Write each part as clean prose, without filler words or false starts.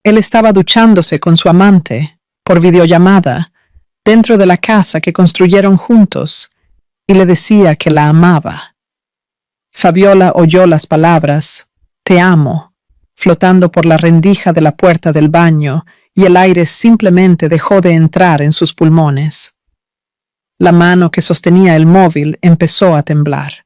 Él estaba duchándose con su amante, por videollamada, dentro de la casa que construyeron juntos, y le decía que la amaba. Fabiola oyó las palabras, «Te amo», flotando por la rendija de la puerta del baño, y el aire simplemente dejó de entrar en sus pulmones. La mano que sostenía el móvil empezó a temblar.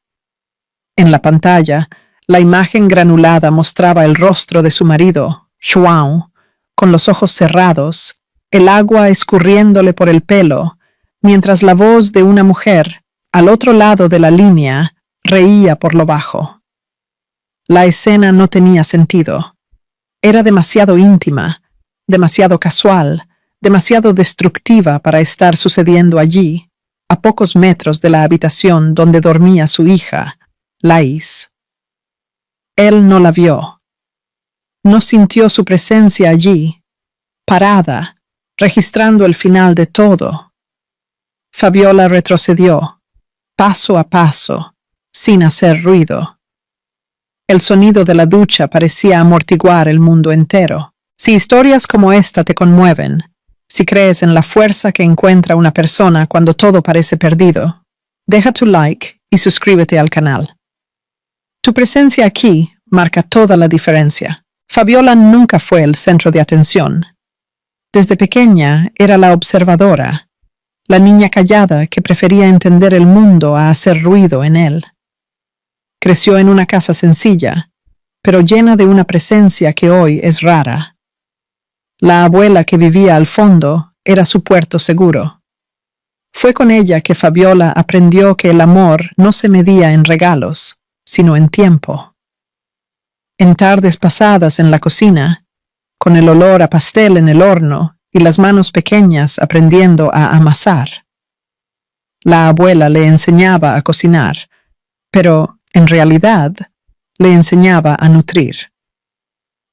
En la pantalla, la imagen granulada mostraba el rostro de su marido, João, con los ojos cerrados, el agua escurriéndole por el pelo, mientras la voz de una mujer, al otro lado de la línea, reía por lo bajo. La escena no tenía sentido. Era demasiado íntima, demasiado casual, demasiado destructiva para estar sucediendo allí, a pocos metros de la habitación donde dormía su hija, Laís. Él no la vio. No sintió su presencia allí, parada, registrando el final de todo. Fabiola retrocedió, paso a paso, sin hacer ruido. El sonido de la ducha parecía amortiguar el mundo entero. Si historias como esta te conmueven, si crees en la fuerza que encuentra una persona cuando todo parece perdido, deja tu like y suscríbete al canal. Tu presencia aquí marca toda la diferencia. Fabiola nunca fue el centro de atención. Desde pequeña era la observadora, la niña callada que prefería entender el mundo a hacer ruido en él. Creció en una casa sencilla, pero llena de una presencia que hoy es rara. La abuela que vivía al fondo era su puerto seguro. Fue con ella que Fabiola aprendió que el amor no se medía en regalos, sino en tiempo. En tardes pasadas en la cocina, con el olor a pastel en el horno y las manos pequeñas aprendiendo a amasar. La abuela le enseñaba a cocinar, pero, en realidad, le enseñaba a nutrir,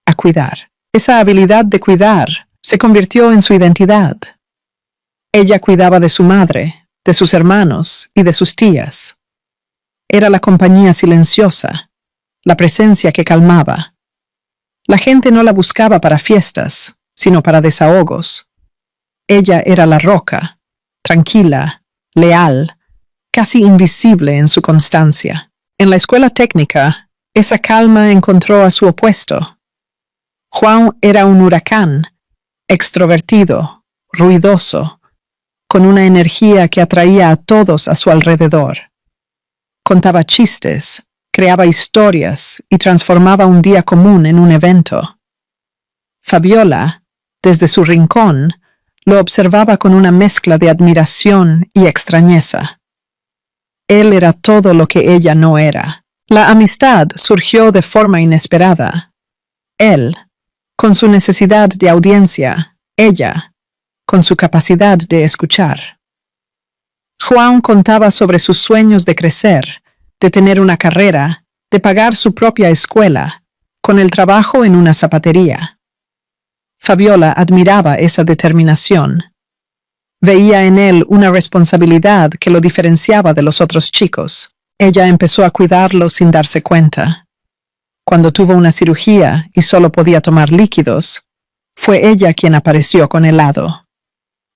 a cuidar. Esa habilidad de cuidar se convirtió en su identidad. Ella cuidaba de su madre, de sus hermanos y de sus tías. Era la compañía silenciosa, la presencia que calmaba. La gente no la buscaba para fiestas, sino para desahogos. Ella era la roca, tranquila, leal, casi invisible en su constancia. En la escuela técnica, esa calma encontró a su opuesto. João era un huracán, extrovertido, ruidoso, con una energía que atraía a todos a su alrededor. Contaba chistes, creaba historias y transformaba un día común en un evento. Fabiola, desde su rincón, lo observaba con una mezcla de admiración y extrañeza. Él era todo lo que ella no era. La amistad surgió de forma inesperada. Él, con su necesidad de audiencia, ella, con su capacidad de escuchar. João contaba sobre sus sueños de crecer, de tener una carrera, de pagar su propia escuela, con el trabajo en una zapatería. Fabiola admiraba esa determinación. Veía en él una responsabilidad que lo diferenciaba de los otros chicos. Ella empezó a cuidarlo sin darse cuenta. Cuando tuvo una cirugía y solo podía tomar líquidos, fue ella quien apareció con helado.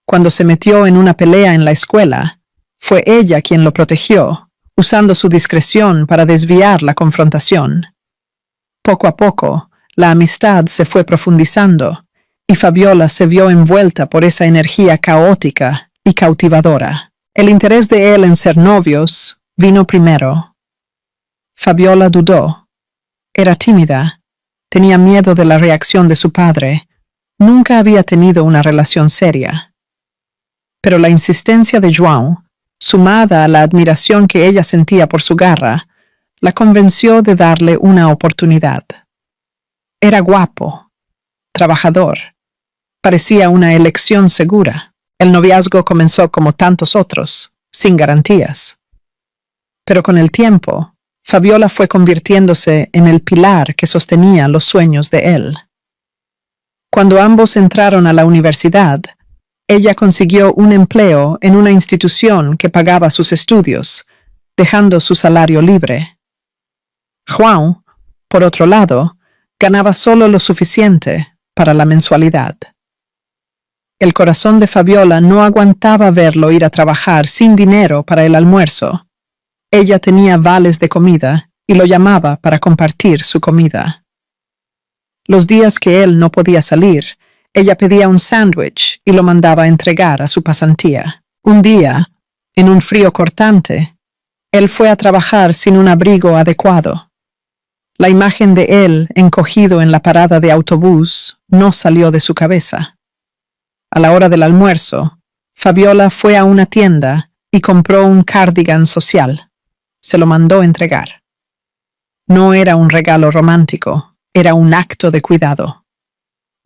Cuando se metió en una pelea en la escuela, fue ella quien lo protegió, usando su discreción para desviar la confrontación. Poco a poco, la amistad se fue profundizando, y Fabiola se vio envuelta por esa energía caótica y cautivadora. El interés de él en ser novios vino primero. Fabiola dudó. Era tímida, tenía miedo de la reacción de su padre, nunca había tenido una relación seria. Pero la insistencia de João, sumada a la admiración que ella sentía por su garra, la convenció de darle una oportunidad. Era guapo, trabajador, parecía una elección segura. El noviazgo comenzó como tantos otros, sin garantías. Pero con el tiempo, Fabiola fue convirtiéndose en el pilar que sostenía los sueños de él. Cuando ambos entraron a la universidad, ella consiguió un empleo en una institución que pagaba sus estudios, dejando su salario libre. João, por otro lado, ganaba solo lo suficiente para la mensualidad. El corazón de Fabiola no aguantaba verlo ir a trabajar sin dinero para el almuerzo. Ella tenía vales de comida y lo llamaba para compartir su comida. Los días que él no podía salir, ella pedía un sándwich y lo mandaba a entregar a su pasantía. Un día, en un frío cortante, él fue a trabajar sin un abrigo adecuado. La imagen de él encogido en la parada de autobús no salió de su cabeza. A la hora del almuerzo, Fabiola fue a una tienda y compró un cardigan social. Se lo mandó entregar. No era un regalo romántico, era un acto de cuidado.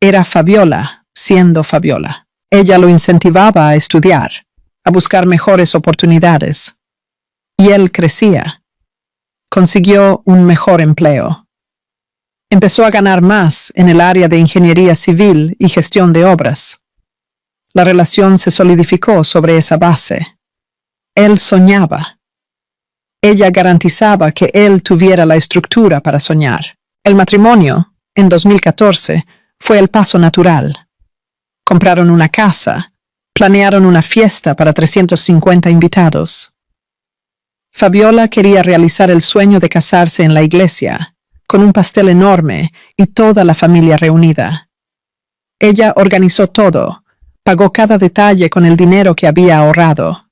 Era Fabiola siendo Fabiola. Ella lo incentivaba a estudiar, a buscar mejores oportunidades. Y él crecía. Consiguió un mejor empleo. Empezó a ganar más en el área de ingeniería civil y gestión de obras. La relación se solidificó sobre esa base. Él soñaba. Ella garantizaba que él tuviera la estructura para soñar. El matrimonio, en 2014, fue el paso natural. Compraron una casa, planearon una fiesta para 350 invitados. Fabiola quería realizar el sueño de casarse en la iglesia, con un pastel enorme y toda la familia reunida. Ella organizó todo, pagó cada detalle con el dinero que había ahorrado.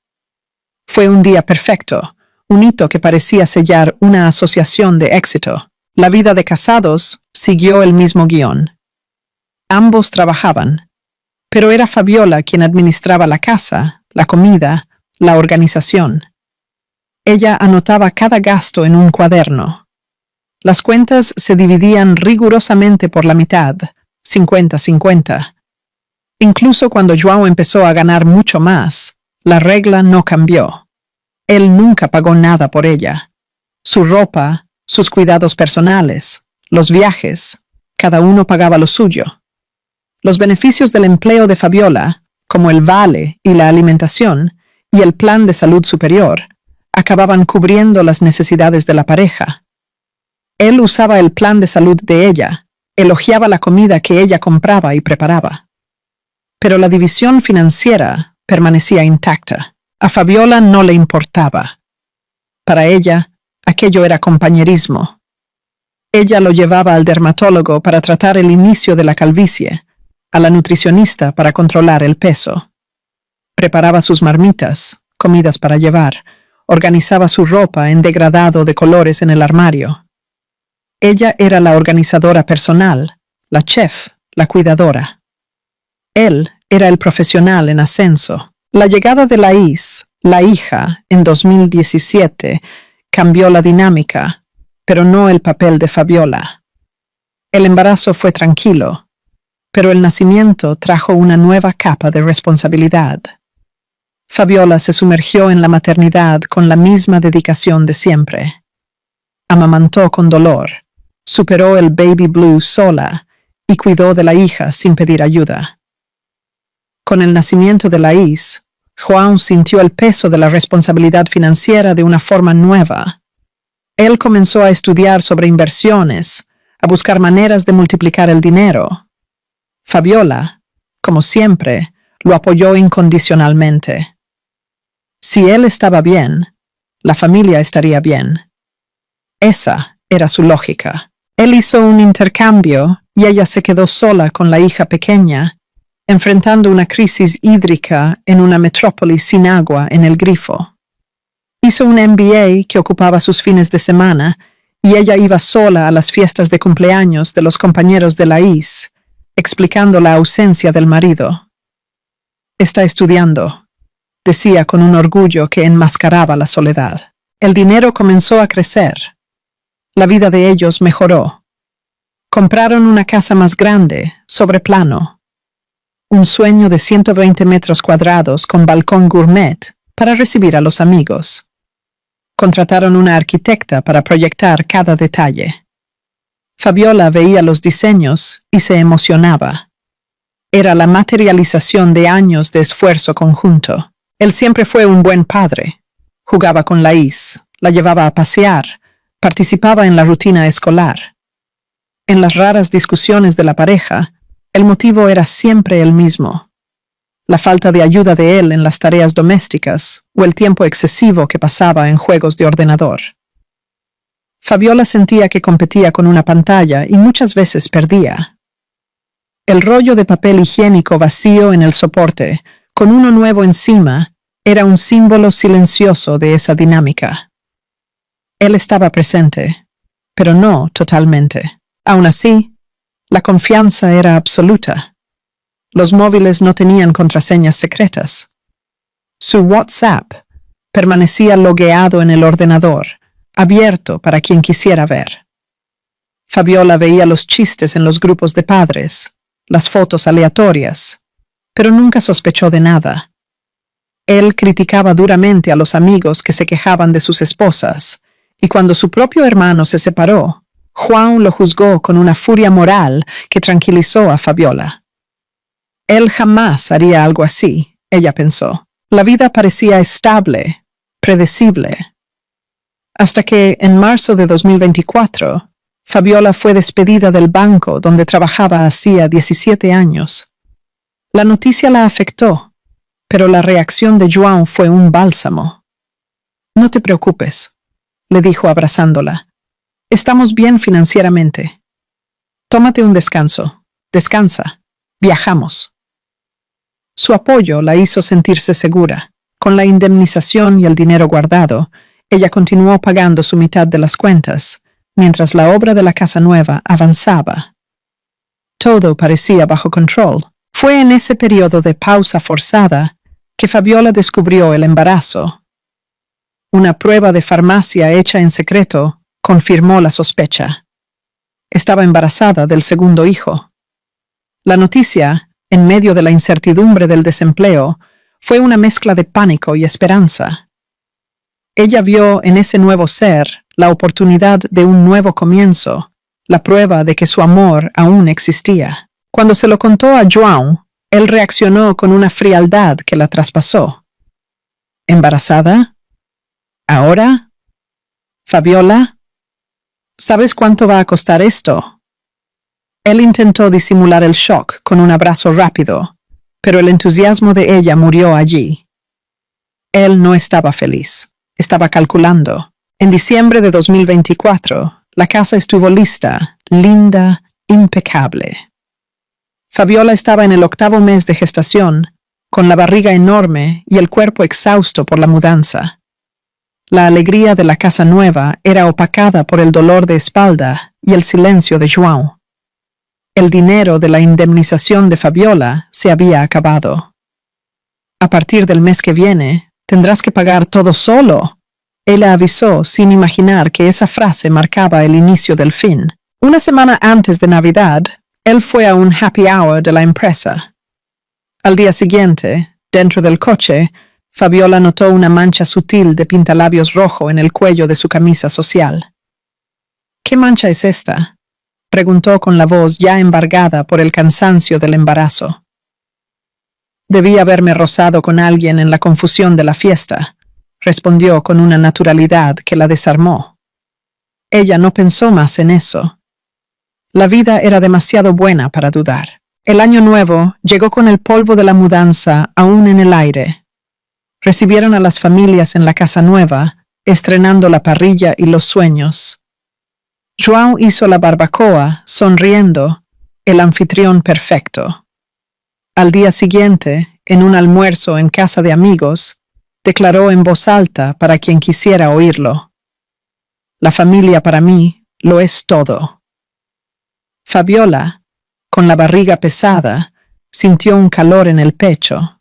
Fue un día perfecto, un hito que parecía sellar una asociación de éxito. La vida de casados siguió el mismo guión. Ambos trabajaban, pero era Fabiola quien administraba la casa, la comida, la organización. Ella anotaba cada gasto en un cuaderno. Las cuentas se dividían rigurosamente por la mitad, 50-50. Incluso cuando João empezó a ganar mucho más, la regla no cambió. Él nunca pagó nada por ella. Su ropa, sus cuidados personales, los viajes, cada uno pagaba lo suyo. Los beneficios del empleo de Fabiola, como el vale y la alimentación, y el plan de salud superior, acababan cubriendo las necesidades de la pareja. Él usaba el plan de salud de ella, elogiaba la comida que ella compraba y preparaba. Pero la división financiera permanecía intacta. A Fabiola no le importaba. Para ella, aquello era compañerismo. Ella lo llevaba al dermatólogo para tratar el inicio de la calvicie, a la nutricionista para controlar el peso. Preparaba sus marmitas, comidas para llevar, organizaba su ropa en degradado de colores en el armario. Ella era la organizadora personal, la chef, la cuidadora. Él era el profesional en ascenso. La llegada de Laís, la hija, en 2017, cambió la dinámica, pero no el papel de Fabiola. El embarazo fue tranquilo, pero el nacimiento trajo una nueva capa de responsabilidad. Fabiola se sumergió en la maternidad con la misma dedicación de siempre. Amamantó con dolor, superó el baby blues sola y cuidó de la hija sin pedir ayuda. Con el nacimiento de Laís, João sintió el peso de la responsabilidad financiera de una forma nueva. Él comenzó a estudiar sobre inversiones, a buscar maneras de multiplicar el dinero. Fabiola, como siempre, lo apoyó incondicionalmente. Si él estaba bien, la familia estaría bien. Esa era su lógica. Él hizo un intercambio y ella se quedó sola con la hija pequeña, enfrentando una crisis hídrica en una metrópoli sin agua en el grifo. Hizo un MBA que ocupaba sus fines de semana y ella iba sola a las fiestas de cumpleaños de los compañeros de Laís, explicando la ausencia del marido. Está estudiando, decía con un orgullo que enmascaraba la soledad. El dinero comenzó a crecer. La vida de ellos mejoró. Compraron una casa más grande, sobre plano. Un sueño de 120 metros cuadrados con balcón gourmet para recibir a los amigos. Contrataron una arquitecta para proyectar cada detalle. Fabiola veía los diseños y se emocionaba. Era la materialización de años de esfuerzo conjunto. Él siempre fue un buen padre. Jugaba con Laís, la llevaba a pasear, participaba en la rutina escolar. En las raras discusiones de la pareja, El motivo era siempre el mismo: la falta de ayuda de él en las tareas domésticas o el tiempo excesivo que pasaba en juegos de ordenador. Fabiola sentía que competía con una pantalla y muchas veces perdía. El rollo de papel higiénico vacío en el soporte, con uno nuevo encima, era un símbolo silencioso de esa dinámica. Él estaba presente, pero no totalmente. Aún así, la confianza era absoluta. Los móviles no tenían contraseñas secretas. Su WhatsApp permanecía logueado en el ordenador, abierto para quien quisiera ver. Fabiola veía los chistes en los grupos de padres, las fotos aleatorias, pero nunca sospechó de nada. Él criticaba duramente a los amigos que se quejaban de sus esposas, y cuando su propio hermano se separó, Juan lo juzgó con una furia moral que tranquilizó a Fabiola. Él jamás haría algo así, ella pensó. La vida parecía estable, predecible. Hasta que, en marzo de 2024, Fabiola fue despedida del banco donde trabajaba hacía 17 años. La noticia la afectó, pero la reacción de João fue un bálsamo. «No te preocupes», le dijo abrazándola. «Estamos bien financieramente. Tómate un descanso. Descansa. Viajamos». Su apoyo la hizo sentirse segura. Con la indemnización y el dinero guardado, ella continuó pagando su mitad de las cuentas, mientras la obra de la casa nueva avanzaba. Todo parecía bajo control. Fue en ese periodo de pausa forzada que Fabiola descubrió el embarazo. Una prueba de farmacia hecha en secreto confirmó la sospecha. Estaba embarazada del segundo hijo. La noticia, en medio de la incertidumbre del desempleo, fue una mezcla de pánico y esperanza. Ella vio en ese nuevo ser la oportunidad de un nuevo comienzo, la prueba de que su amor aún existía. Cuando se lo contó a João, él reaccionó con una frialdad que la traspasó. ¿Embarazada? ¿Ahora? ¿Fabiola? ¿Sabes cuánto va a costar esto? Él intentó disimular el shock con un abrazo rápido, pero el entusiasmo de ella murió allí. Él no estaba feliz, estaba calculando. En diciembre de 2024, la casa estuvo lista, linda, impecable. Fabiola estaba en el 8º mes de gestación, con la barriga enorme y el cuerpo exhausto por la mudanza. La alegría de la casa nueva era opacada por el dolor de espalda y el silencio de João. El dinero de la indemnización de Fabiola se había acabado. «A partir del mes que viene, tendrás que pagar todo solo», él la avisó sin imaginar que esa frase marcaba el inicio del fin. Una semana antes de Navidad, él fue a un happy hour de la empresa. Al día siguiente, dentro del coche, Fabiola notó una mancha sutil de pintalabios rojo en el cuello de su camisa social. «¿Qué mancha es esta?», preguntó con la voz ya embargada por el cansancio del embarazo. «Debí haberme rozado con alguien en la confusión de la fiesta», respondió con una naturalidad que la desarmó. Ella no pensó más en eso. La vida era demasiado buena para dudar. El año nuevo llegó con el polvo de la mudanza aún en el aire. Recibieron a las familias en la casa nueva, estrenando la parrilla y los sueños. João hizo la barbacoa, sonriendo, el anfitrión perfecto. Al día siguiente, en un almuerzo en casa de amigos, declaró en voz alta para quien quisiera oírlo: «La familia para mí lo es todo». Fabiola, con la barriga pesada, sintió un calor en el pecho.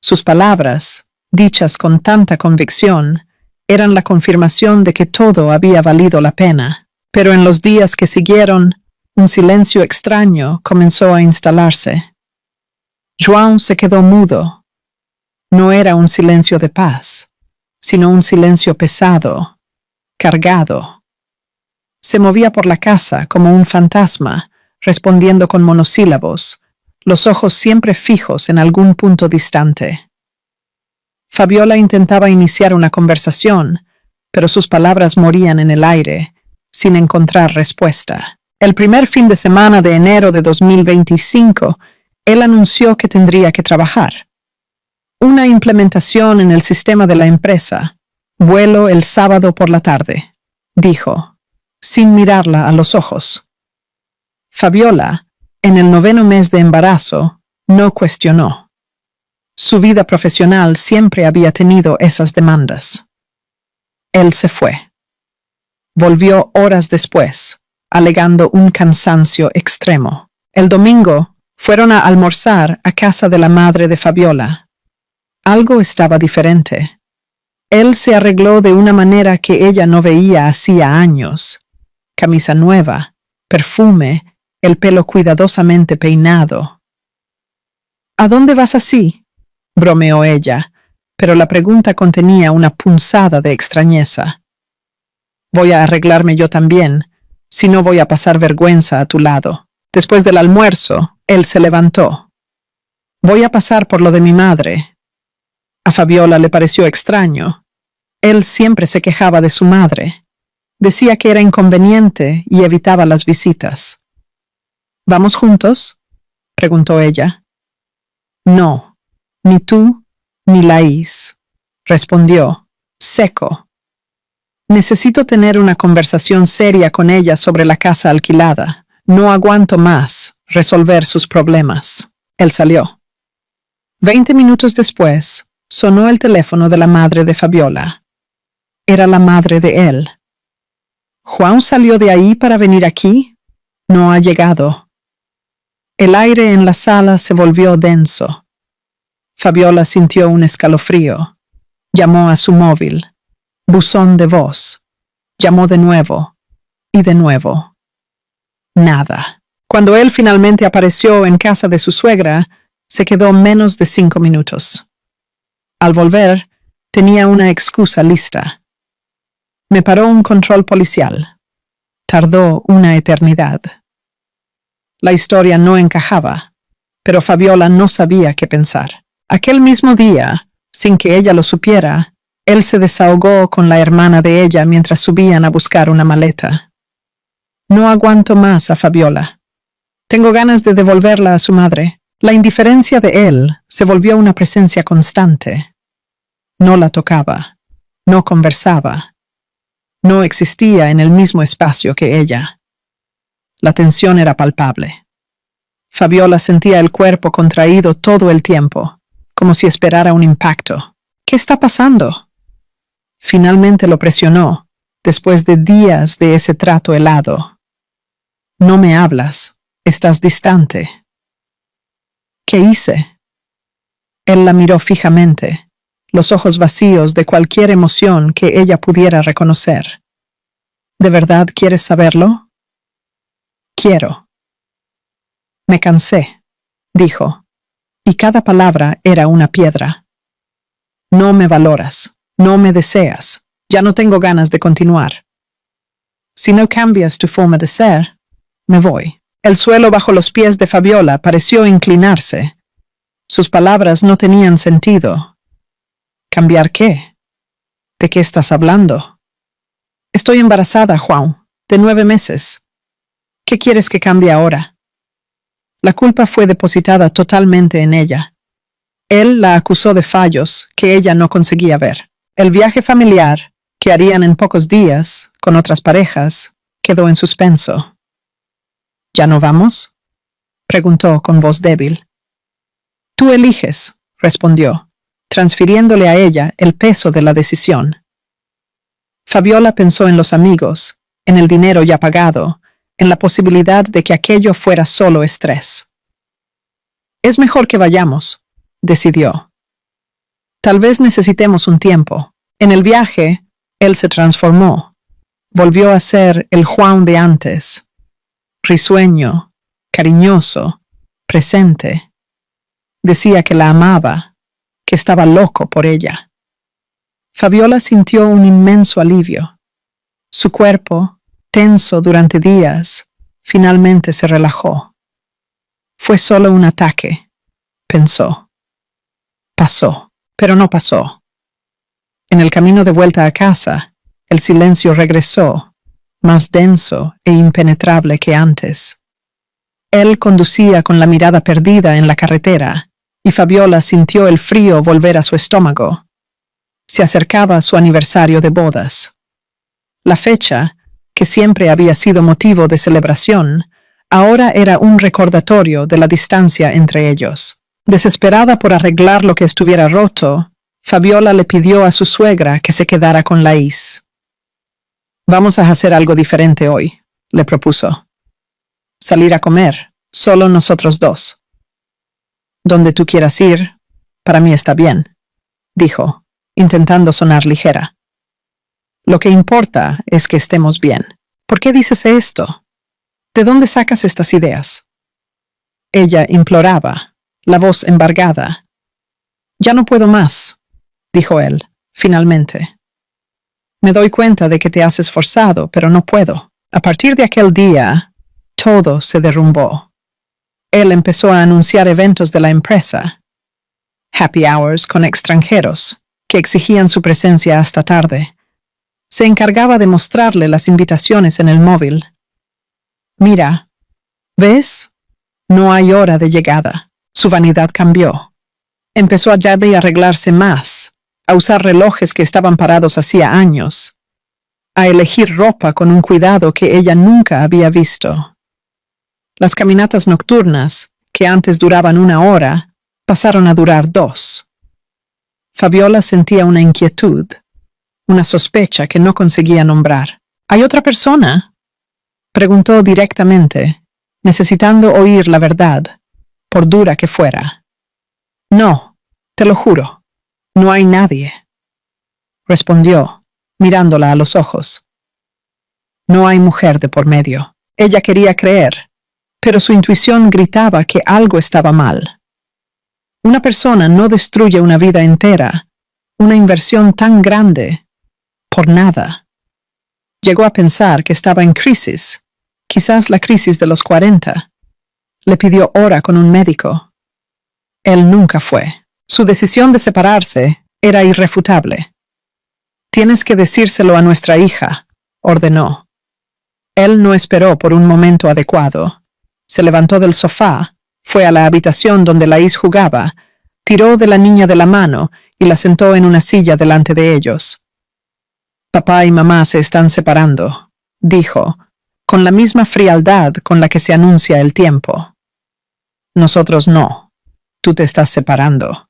Sus palabras, dichas con tanta convicción, eran la confirmación de que todo había valido la pena. Pero en los días que siguieron, un silencio extraño comenzó a instalarse. João se quedó mudo. No era un silencio de paz, sino un silencio pesado, cargado. Se movía por la casa como un fantasma, respondiendo con monosílabos, los ojos siempre fijos en algún punto distante. Fabiola intentaba iniciar una conversación, pero sus palabras morían en el aire, sin encontrar respuesta. El primer fin de semana de enero de 2025, él anunció que tendría que trabajar. Una implementación en el sistema de la empresa. Vuelo el sábado por la tarde, dijo, sin mirarla a los ojos. Fabiola, en el 9º mes de embarazo, no cuestionó. Su vida profesional siempre había tenido esas demandas. Él se fue. Volvió horas después, alegando un cansancio extremo. El domingo, fueron a almorzar a casa de la madre de Fabiola. Algo estaba diferente. Él se arregló de una manera que ella no veía hacía años. Camisa nueva, perfume, el pelo cuidadosamente peinado. ¿A dónde vas así?, bromeó ella, pero la pregunta contenía una punzada de extrañeza. Voy a arreglarme yo también, si no voy a pasar vergüenza a tu lado. Después del almuerzo, él se levantó. Voy a pasar por lo de mi madre. A Fabiola le pareció extraño. Él siempre se quejaba de su madre. Decía que era inconveniente y evitaba las visitas. ¿Vamos juntos?, preguntó ella. No, ni tú ni Laís, respondió, seco. Necesito tener una conversación seria con ella sobre la casa alquilada. No aguanto más resolver sus problemas. Él salió. 20 minutos después, sonó el teléfono de la madre de Fabiola. Era la madre de él. ¿Juan salió de ahí para venir aquí? No ha llegado. El aire en la sala se volvió denso. Fabiola sintió un escalofrío. Llamó a su móvil. Buzón de voz. Llamó de nuevo. Y de nuevo. Nada. Cuando él finalmente apareció en casa de su suegra, se quedó menos de 5 minutos. Al volver, tenía una excusa lista. Me paró un control policial. Tardó una eternidad. La historia no encajaba, pero Fabiola no sabía qué pensar. Aquel mismo día, sin que ella lo supiera, él se desahogó con la hermana de ella mientras subían a buscar una maleta. No aguanto más a Fabiola. Tengo ganas de devolverla a su madre. La indiferencia de él se volvió una presencia constante. No la tocaba, no conversaba. No existía en el mismo espacio que ella. La tensión era palpable. Fabiola sentía el cuerpo contraído todo el tiempo, como si esperara un impacto. ¿Qué está pasando? Finalmente lo presionó, después de días de ese trato helado. No me hablas, estás distante. ¿Qué hice? Él la miró fijamente, los ojos vacíos de cualquier emoción que ella pudiera reconocer. ¿De verdad quieres saberlo? Quiero. Me cansé, dijo, y cada palabra era una piedra. No me valoras, no me deseas, ya no tengo ganas de continuar. Si no cambias tu forma de ser, me voy. El suelo bajo los pies de Fabiola pareció inclinarse. Sus palabras no tenían sentido. ¿Cambiar qué? ¿De qué estás hablando? Estoy embarazada, Juan, de 9 meses. ¿Qué quieres que cambie ahora? La culpa fue depositada totalmente en ella. Él la acusó de fallos que ella no conseguía ver. El viaje familiar, que harían en pocos días, con otras parejas, quedó en suspenso. ¿Ya no vamos?, preguntó con voz débil. Tú eliges, respondió, transfiriéndole a ella el peso de la decisión. Fabiola pensó en los amigos, en el dinero ya pagado, en la posibilidad de que aquello fuera solo estrés. Es mejor que vayamos, decidió. Tal vez necesitemos un tiempo. En el viaje, él se transformó. Volvió a ser el Juan de antes. Risueño, cariñoso, presente. Decía que la amaba, que estaba loco por ella. Fabiola sintió un inmenso alivio. Su cuerpo, tenso durante días, finalmente se relajó. Fue solo un ataque, pensó. Pasó, pero no pasó. En el camino de vuelta a casa, el silencio regresó, más denso e impenetrable que antes. Él conducía con la mirada perdida en la carretera, y Fabiola sintió el frío volver a su estómago. Se acercaba su aniversario de bodas. La fecha, que siempre había sido motivo de celebración, ahora era un recordatorio de la distancia entre ellos. Desesperada por arreglar lo que estuviera roto, Fabiola le pidió a su suegra que se quedara con Laís. «Vamos a hacer algo diferente hoy», le propuso. «Salir a comer, solo nosotros dos». «Donde tú quieras ir, para mí está bien», dijo, intentando sonar ligera. «Lo que importa es que estemos bien». «¿Por qué dices esto? ¿De dónde sacas estas ideas?». Ella imploraba, la voz embargada. «Ya no puedo más», dijo él, finalmente. «Me doy cuenta de que te has esforzado, pero no puedo». A partir de aquel día, todo se derrumbó. Él empezó a anunciar eventos de la empresa, happy hours con extranjeros, que exigían su presencia hasta tarde. Se encargaba de mostrarle las invitaciones en el móvil. «Mira, ¿ves? No hay hora de llegada». Su vanidad cambió. Empezó a ya de arreglarse más, a usar relojes que estaban parados hacía años, a elegir ropa con un cuidado que ella nunca había visto. Las caminatas nocturnas, que antes duraban 1 hora, pasaron a durar 2. Fabiola sentía una inquietud, una sospecha que no conseguía nombrar. «¿Hay otra persona?», preguntó directamente, necesitando oír la verdad, por dura que fuera. «No, te lo juro, no hay nadie», respondió, mirándola a los ojos. No hay mujer de por medio. Ella quería creer, pero su intuición gritaba que algo estaba mal. Una persona no destruye una vida entera, una inversión tan grande, por nada. Llegó a pensar que estaba en crisis, quizás la crisis de los 40. Le pidió hora con un médico. Él nunca fue. Su decisión de separarse era irrefutable. «Tienes que decírselo a nuestra hija», ordenó. Él no esperó por un momento adecuado. Se levantó del sofá, fue a la habitación donde Laís jugaba, tiró de la niña de la mano y la sentó en una silla delante de ellos. «Papá y mamá se están separando», dijo, con la misma frialdad con la que se anuncia el tiempo. «Nosotros no. Tú te estás separando».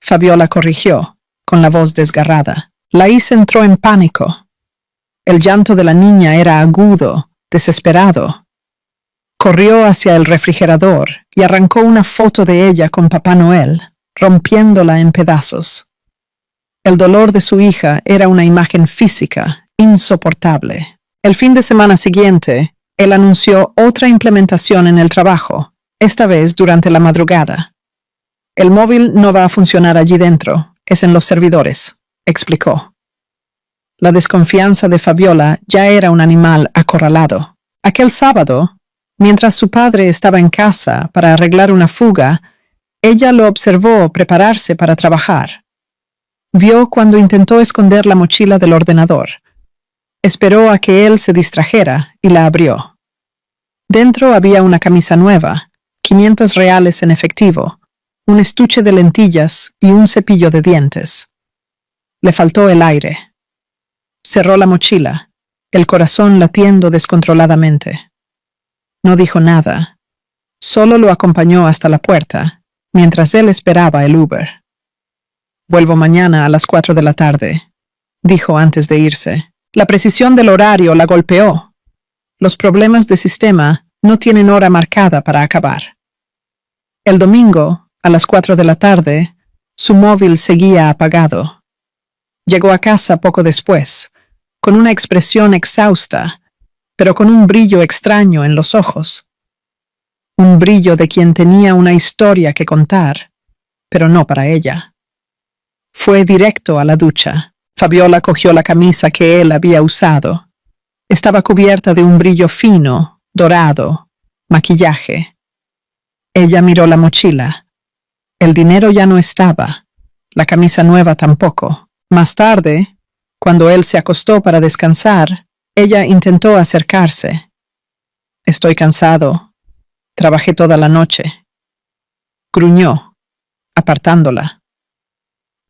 Fabiola corrigió, con la voz desgarrada. Laís entró en pánico. El llanto de la niña era agudo, desesperado. Corrió hacia el refrigerador y arrancó una foto de ella con Papá Noel, rompiéndola en pedazos. El dolor de su hija era una imagen física, insoportable. El fin de semana siguiente, él anunció otra implementación en el trabajo, esta vez durante la madrugada. «El móvil no va a funcionar allí dentro, es en los servidores», explicó. La desconfianza de Fabiola ya era un animal acorralado. Aquel sábado, mientras su padre estaba en casa para arreglar una fuga, ella lo observó prepararse para trabajar. Vio cuando intentó esconder la mochila del ordenador. Esperó a que él se distrajera y la abrió. Dentro había una camisa nueva, 500 reales en efectivo, un estuche de lentillas y un cepillo de dientes. Le faltó el aire. Cerró la mochila, el corazón latiendo descontroladamente. No dijo nada, solo lo acompañó hasta la puerta, mientras él esperaba el Uber. «Vuelvo mañana a las 4 de la tarde», dijo antes de irse. La precisión del horario la golpeó. Los problemas de sistema no tienen hora marcada para acabar. El domingo, a las 4 de la tarde, su móvil seguía apagado. Llegó a casa poco después, con una expresión exhausta, pero con un brillo extraño en los ojos. Un brillo de quien tenía una historia que contar, pero no para ella. Fue directo a la ducha. Fabiola cogió la camisa que él había usado. Estaba cubierta de un brillo fino, dorado, maquillaje. Ella miró la mochila. El dinero ya no estaba, la camisa nueva tampoco. Más tarde, cuando él se acostó para descansar, Ella intentó acercarse. Estoy cansado. Trabajé toda la noche. Gruñó, apartándola.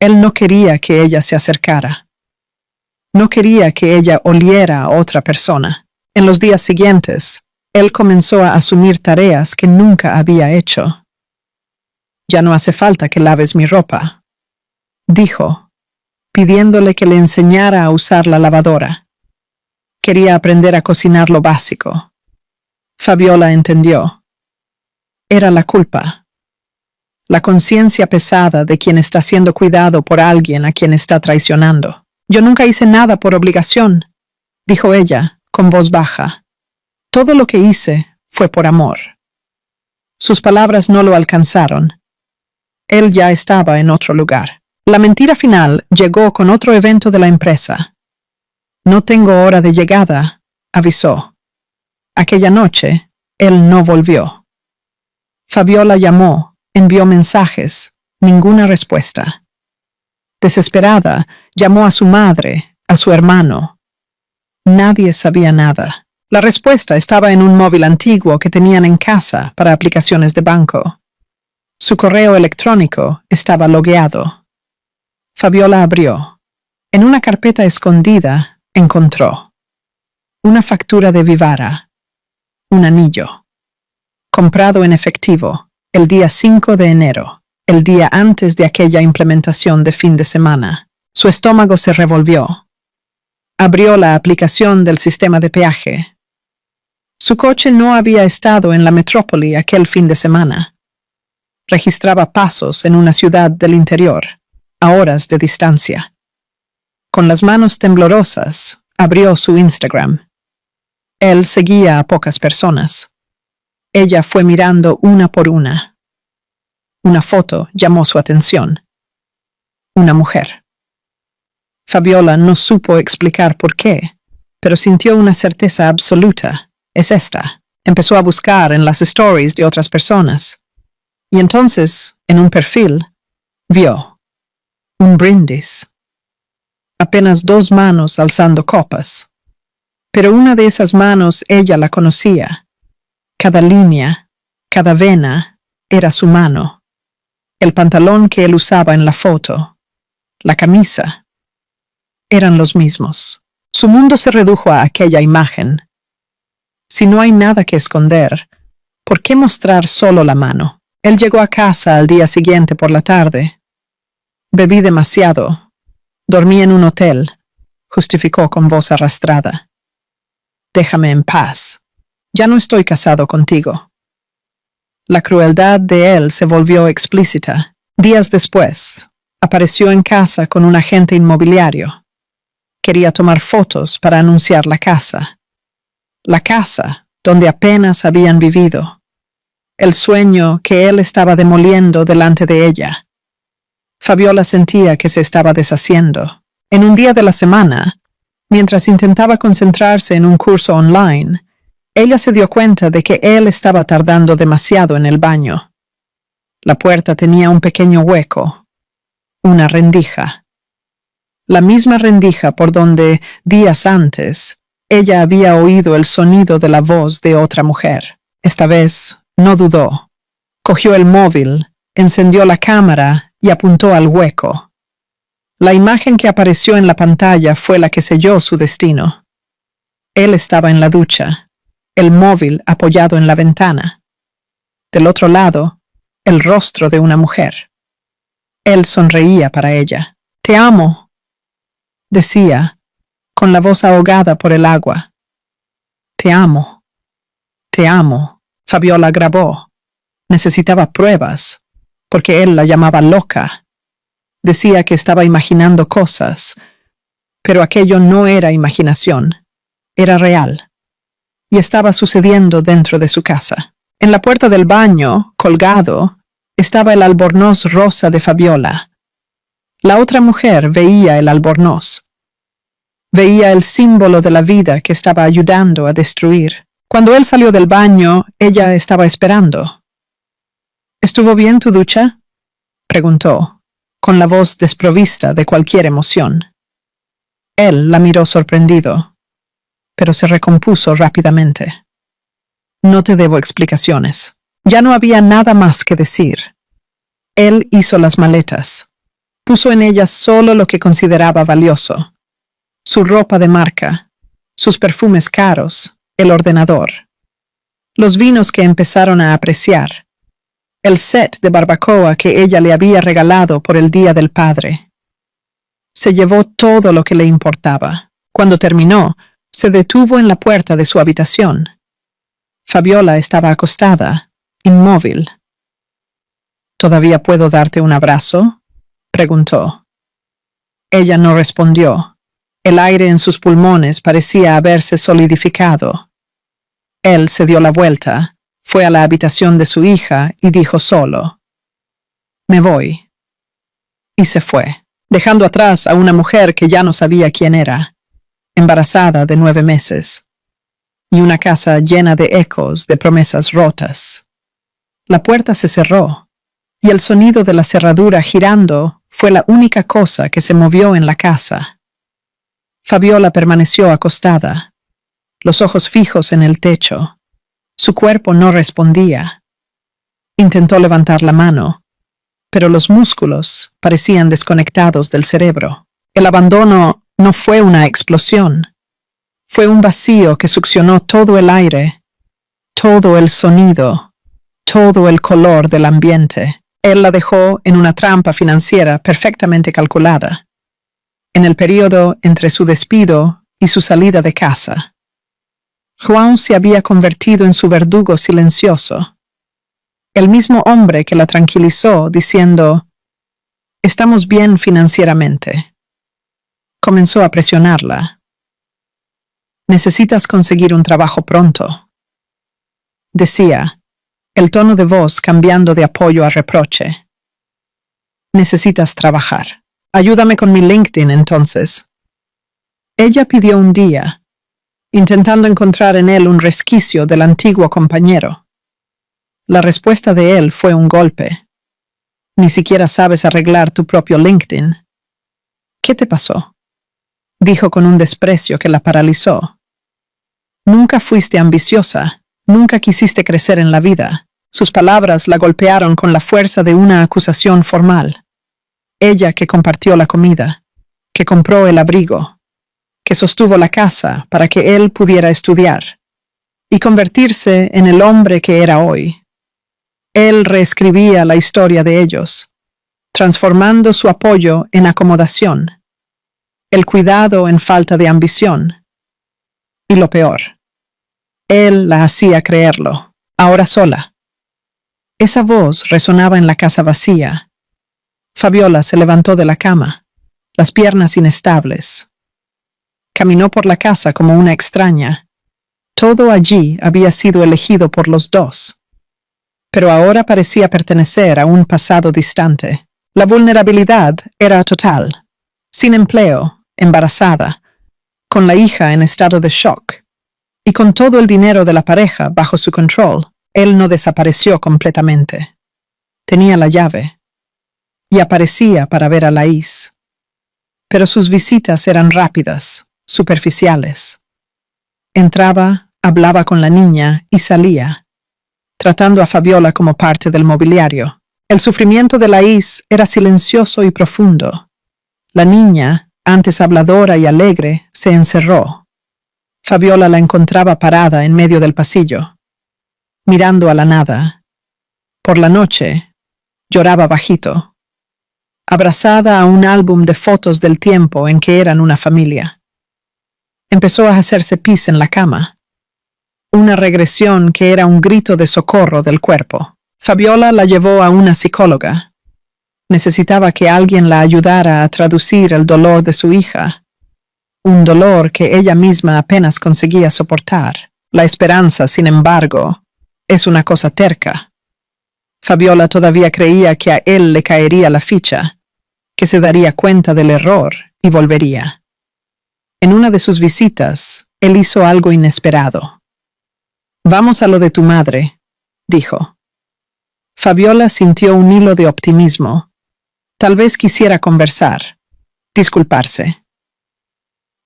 Él no quería que ella se acercara. No quería que ella oliera a otra persona. En los días siguientes, él comenzó a asumir tareas que nunca había hecho. Ya no hace falta que laves mi ropa, dijo, pidiéndole que le enseñara a usar la lavadora. Quería aprender a cocinar lo básico. Fabiola entendió. Era la culpa. La conciencia pesada de quien está siendo cuidado por alguien a quien está traicionando. Yo nunca hice nada por obligación, dijo ella, con voz baja. Todo lo que hice fue por amor. Sus palabras no lo alcanzaron. Él ya estaba en otro lugar. La mentira final llegó con otro evento de la empresa. No tengo hora de llegada, avisó. Aquella noche, él no volvió. Fabiola llamó, envió mensajes, ninguna respuesta. Desesperada, llamó a su madre, a su hermano. Nadie sabía nada. La respuesta estaba en un móvil antiguo que tenían en casa para aplicaciones de banco. Su correo electrónico estaba logueado. Fabiola abrió. En una carpeta escondida encontró una factura de Vivara, un anillo, comprado en efectivo el día 5 de enero, el día antes de aquella implementación de fin de semana. Su estómago se revolvió. Abrió la aplicación del sistema de peaje. Su coche no había estado en la metrópoli aquel fin de semana. Registraba pasos en una ciudad del interior, a horas de distancia. Con las manos temblorosas, abrió su Instagram. Él seguía a pocas personas. Ella fue mirando una por una. Una foto llamó su atención. Una mujer. Fabiola no supo explicar por qué, pero sintió una certeza absoluta. Es esta. Empezó a buscar en las stories de otras personas. Y entonces, en un perfil, vio un brindis. Apenas 2 manos alzando copas. Pero una de esas manos ella la conocía. Cada línea, cada vena, era su mano. El pantalón que él usaba en la foto, la camisa, eran los mismos. Su mundo se redujo a aquella imagen. Si no hay nada que esconder, ¿por qué mostrar solo la mano? Él llegó a casa al día siguiente por la tarde. Bebí demasiado. Dormí en un hotel, justificó con voz arrastrada. Déjame en paz. Ya no estoy casado contigo. La crueldad de él se volvió explícita. Días después, apareció en casa con un agente inmobiliario. Quería tomar fotos para anunciar la casa. La casa donde apenas habían vivido. El sueño que él estaba demoliendo delante de ella. Fabiola sentía que se estaba deshaciendo. En un día de la semana, mientras intentaba concentrarse en un curso online, ella se dio cuenta de que él estaba tardando demasiado en el baño. La puerta tenía un pequeño hueco, una rendija. La misma rendija por donde, días antes, ella había oído el sonido de la voz de otra mujer. Esta vez, no dudó. Cogió el móvil, encendió la cámara y apuntó al hueco. La imagen que apareció en la pantalla fue la que selló su destino. Él estaba en la ducha, el móvil apoyado en la ventana. Del otro lado, el rostro de una mujer. Él sonreía para ella. «Te amo», decía, con la voz ahogada por el agua. «Te amo. Te amo». Fabiola grabó. Necesitaba pruebas, porque él la llamaba loca. Decía que estaba imaginando cosas, pero aquello no era imaginación, era real. Y estaba sucediendo dentro de su casa. En la puerta del baño, colgado, estaba el albornoz rosa de Fabiola. La otra mujer veía el albornoz. Veía el símbolo de la vida que estaba ayudando a destruir. Cuando él salió del baño, ella estaba esperando. «¿Estuvo bien tu ducha?», preguntó, con la voz desprovista de cualquier emoción. Él la miró sorprendido. pero se recompuso rápidamente. No te debo explicaciones. Ya no había nada más que decir. Él hizo las maletas. Puso en ellas solo lo que consideraba valioso: su ropa de marca, sus perfumes caros, el ordenador, los vinos que empezaron a apreciar, el set de barbacoa que ella le había regalado por el Día del Padre. Se llevó todo lo que le importaba. Cuando terminó, se detuvo en la puerta de su habitación. Fabiola estaba acostada, inmóvil. ¿Todavía puedo darte un abrazo?, preguntó. Ella no respondió. El aire en sus pulmones parecía haberse solidificado. Él se dio la vuelta, fue a la habitación de su hija y dijo solo: «Me voy». Y se fue, dejando atrás a una mujer que ya no sabía quién era, embarazada de 9 meses, y una casa llena de ecos de promesas rotas. La puerta se cerró, y el sonido de la cerradura girando fue la única cosa que se movió en la casa. Fabiola permaneció acostada, los ojos fijos en el techo. Su cuerpo no respondía. Intentó levantar la mano, pero los músculos parecían desconectados del cerebro. El abandono no fue una explosión. Fue un vacío que succionó todo el aire, todo el sonido, todo el color del ambiente. Él la dejó en una trampa financiera perfectamente calculada, en el período entre su despido y su salida de casa. Juan se había convertido en su verdugo silencioso, el mismo hombre que la tranquilizó diciendo: «Estamos bien financieramente». Comenzó a presionarla. «Necesitas conseguir un trabajo pronto», decía, el tono de voz cambiando de apoyo a reproche. «Necesitas trabajar. Ayúdame con mi LinkedIn entonces». Ella pidió un día, intentando encontrar en él un resquicio del antiguo compañero. La respuesta de él fue un golpe. «Ni siquiera sabes arreglar tu propio LinkedIn». «¿Qué te pasó?», dijo con un desprecio que la paralizó. «Nunca fuiste ambiciosa, nunca quisiste crecer en la vida». Sus palabras la golpearon con la fuerza de una acusación formal. Ella que compartió la comida, que compró el abrigo, que sostuvo la casa para que él pudiera estudiar y convertirse en el hombre que era hoy. Él reescribía la historia de ellos, transformando su apoyo en acomodación, el cuidado en falta de ambición. Y lo peor, él la hacía creerlo, ahora sola. Esa voz resonaba en la casa vacía. Fabiola se levantó de la cama, las piernas inestables. Caminó por la casa como una extraña. Todo allí había sido elegido por los dos, pero ahora parecía pertenecer a un pasado distante. La vulnerabilidad era total. Sin empleo, embarazada, con la hija en estado de shock, y con todo el dinero de la pareja bajo su control, él no desapareció completamente. Tenía la llave, y aparecía para ver a Laís. Pero sus visitas eran rápidas, superficiales. Entraba, hablaba con la niña y salía, tratando a Fabiola como parte del mobiliario. El sufrimiento de Laís era silencioso y profundo. La niña, antes habladora y alegre, se encerró. Fabiola la encontraba parada en medio del pasillo, mirando a la nada. Por la noche, lloraba bajito, abrazada a un álbum de fotos del tiempo en que eran una familia. Empezó a hacerse pis en la cama, una regresión que era un grito de socorro del cuerpo. Fabiola la llevó a una psicóloga. Necesitaba que alguien la ayudara a traducir el dolor de su hija, un dolor que ella misma apenas conseguía soportar. La esperanza, sin embargo, es una cosa terca. Fabiola todavía creía que a él le caería la ficha, que se daría cuenta del error y volvería. En una de sus visitas, él hizo algo inesperado. «Vamos a lo de tu madre», dijo. Fabiola sintió un hilo de optimismo. Tal vez quisiera conversar, disculparse.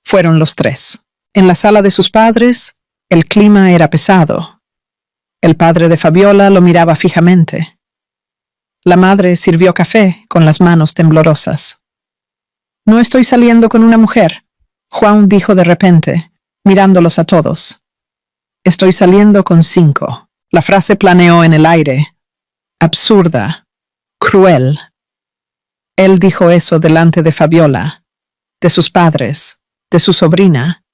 Fueron los tres. En la sala de sus padres, el clima era pesado. El padre de Fabiola lo miraba fijamente. La madre sirvió café con las manos temblorosas. «No estoy saliendo con una mujer», Juan dijo de repente, mirándolos a todos. «Estoy saliendo con 5». La frase planeó en el aire. Absurda. Cruel. Él dijo eso delante de Fabiola, de sus padres, de su sobrina.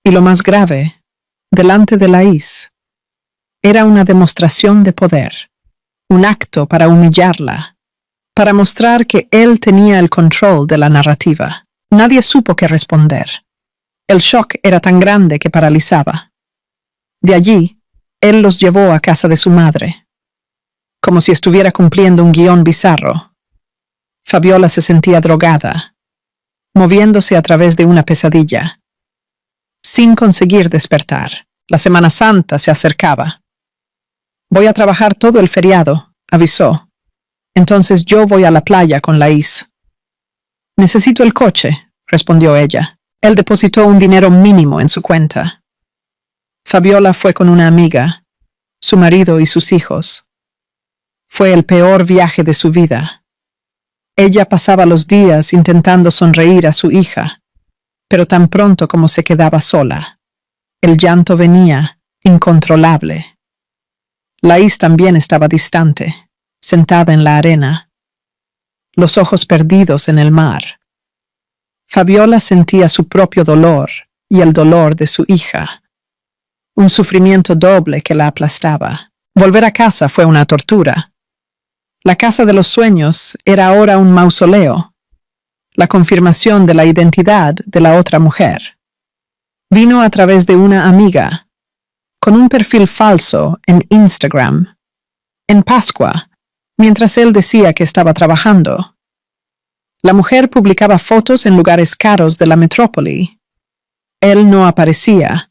Y lo más grave, delante de Laís. Era una demostración de poder, un acto para humillarla, para mostrar que él tenía el control de la narrativa. Nadie supo qué responder. El shock era tan grande que paralizaba. De allí, él los llevó a casa de su madre, como si estuviera cumpliendo un guión bizarro. Fabiola se sentía drogada, moviéndose a través de una pesadilla, sin conseguir despertar. La Semana Santa se acercaba. «Voy a trabajar todo el feriado», avisó. «Entonces yo voy a la playa con Laís». «Necesito el coche», respondió ella. Él depositó un dinero mínimo en su cuenta. Fabiola fue con una amiga, su marido y sus hijos. Fue el peor viaje de su vida. Ella pasaba los días intentando sonreír a su hija, pero tan pronto como se quedaba sola, el llanto venía incontrolable. Laís también estaba distante, sentada en la arena, los ojos perdidos en el mar. Fabiola sentía su propio dolor y el dolor de su hija, un sufrimiento doble que la aplastaba. Volver a casa fue una tortura. La casa de los sueños era ahora un mausoleo, la confirmación de la identidad de la otra mujer. Vino a través de una amiga, con un perfil falso en Instagram, en Pascua, mientras él decía que estaba trabajando. La mujer publicaba fotos en lugares caros de la metrópoli. Él no aparecía,